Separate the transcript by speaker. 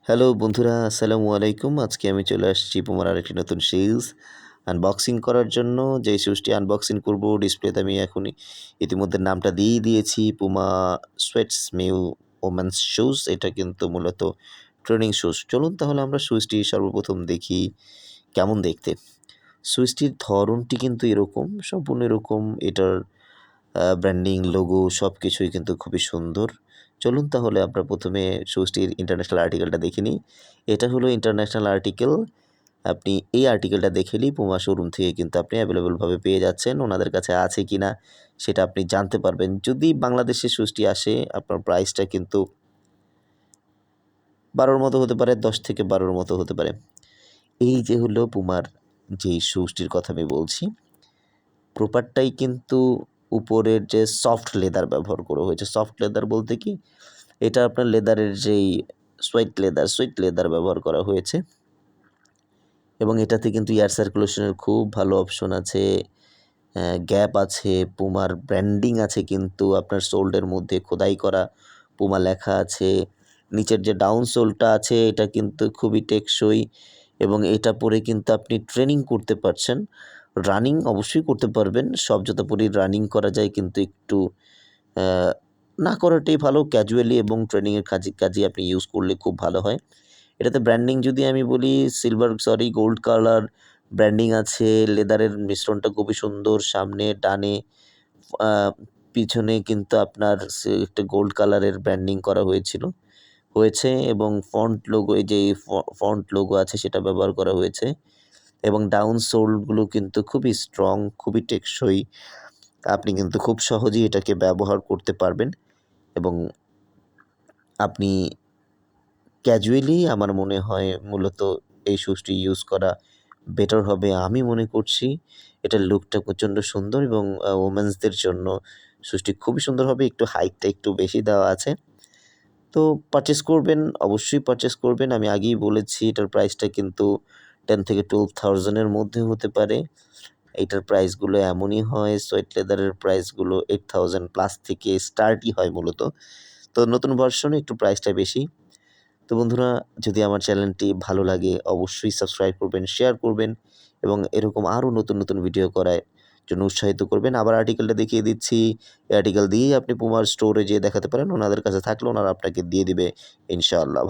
Speaker 1: Hello বন্ধুরা, আসসালামু আলাইকুম। আজকে আমি চলে আসছি পুমার আরেকটি নতুন শুজ আনবক্সিং করার জন্য। যেই শুজটি আনবক্সিং করব ডিসপ্লেতে আমি এখনই ইতিমধ্যে নামটা দিয়েই দিয়েছি, Puma sweats mu women's shoes. এটা কিন্তু মূলত ট্রেনিং শুজ। চলুন তাহলে আমরা শুজটি সর্বপ্রথম দেখি কেমন দেখতে। শুজটির ধরনটি কিন্তু এরকম, সম্পূর্ণ এরকম। এটার ব্র্যান্ডিং, লোগো সব কিছুই কিন্তু খুবই সুন্দর। চলুন তাহলে আমরা প্রথমে শুজটির ইন্টারন্যাশনাল আর্টিকেলটা দেখে নিই। এটা হলো ইন্টারন্যাশনাল আর্টিকেল। আপনি এই আর্টিকেলটা দেখেলেই পুমা শোরুম থেকে কিন্তু আপনি অ্যাভেলেবলভাবে পেয়ে যাচ্ছেন। ওনাদের কাছে আছে কিনা সেটা আপনি জানতে পারবেন। যদি বাংলাদেশে শুজটি আসে, আপনার প্রাইসটা কিন্তু ১২র মতো হতে পারে, ১০ থেকে ১২র মতো হতে পারে। এই যে হলো পুমার যেই শুজটির কথা আমি বলছি, প্রপারটাই কিন্তু উপরের যে সফট লেদার ব্যবহার করা হয়েছে। সফট লেদার বলতে কি, এটা আপনার লেদারের যেই সুইট লেদার ব্যবহার করা হয়েছে এবং এটাতে কিন্তু এয়ার সার্কুলেশনের খুব ভালো অপশন আছে। গ্যাপ আছে, পুমার ব্র্যান্ডিং আছে, কিন্তু আপনার সোল্ডের মধ্যে খোদাই করা পুমা লেখা আছে। নিচের যে ডাউন সোলটা আছে এটা কিন্তু খুবই টেকসই এবং এটা পরে কিন্তু আপনি ট্রেনিং করতে পারছেন। রানিং অবশ্যই করতে পারবেন। সব জুতা পরেই রানিং করা যায়, কিন্তু একটু আ না করাটাই ভালো। ক্যাজুয়ালি এবং ট্রেনিংয়ের কাজে আপনি ইউজ করলে খুব ভালো হয়। এটাতে ব্র্যান্ডিং যদি আমি বলি, গোল্ড কালার ব্র্যান্ডিং আছে। লেদারের মিশ্রণটা খুবই সুন্দর। সামনে, ডানে, আ পিছনে কিন্তু আপনার একটা গোল্ড কালারের ব্র্যান্ডিং করা হয়েছে এবং ফন্ট লোগো, এই যে ফন্ট লোগো আছে সেটা ব্যবহার করা হয়েছে এবং ডাউন সোলগুলো কিন্তু খুবই স্ট্রং, খুবই টেকসই। আপনি কিন্তু খুব সহজেই এটাকে ব্যবহার করতে পারবেন এবং আপনি ক্যাজুয়ালি, আমার মনে হয় মূলত এই শুজটি ইউজ করা বেটার হবে। আমি মনে করছি এটার লুকটা প্রচণ্ড সুন্দর এবং ওমেন্সদের জন্য শুজটি খুবই সুন্দর হবে। একটু হাইটটা একটু বেশি দেওয়া আছে। তো পারচেজ করবেন, অবশ্যই পারচেজ করবেন। আমি আগেই বলেছি এটার প্রাইসটা কিন্তু 10 থেকে 12,000 এর মধ্যে হতে পারে। এইটার প্রাইসগুলো এমনই হয়। সোয়েট লেদারের প্রাইসগুলো 8,000 প্লাস থেকে স্টার্টই হয় মূলত। তো নতুন ভার্সনে একটু প্রাইসটা বেশি। তো বন্ধুরা, যদি আমার চ্যানেলটি ভালো লাগে অবশ্যই সাবস্ক্রাইব করবেন, শেয়ার করবেন এবং এরকম আরও নতুন নতুন ভিডিও করার জন্য উৎসাহিত করবেন। আবার আর্টিকেলটা দেখিয়ে দিচ্ছি। এই আর্টিকেল দিয়েই আপনি পুমার স্টোরে যেয়ে দেখাতে পারেন। ওনাদের কাছে থাকলে ওনারা আপনাকে দিয়ে দিবে ইনশাআল্লাহ।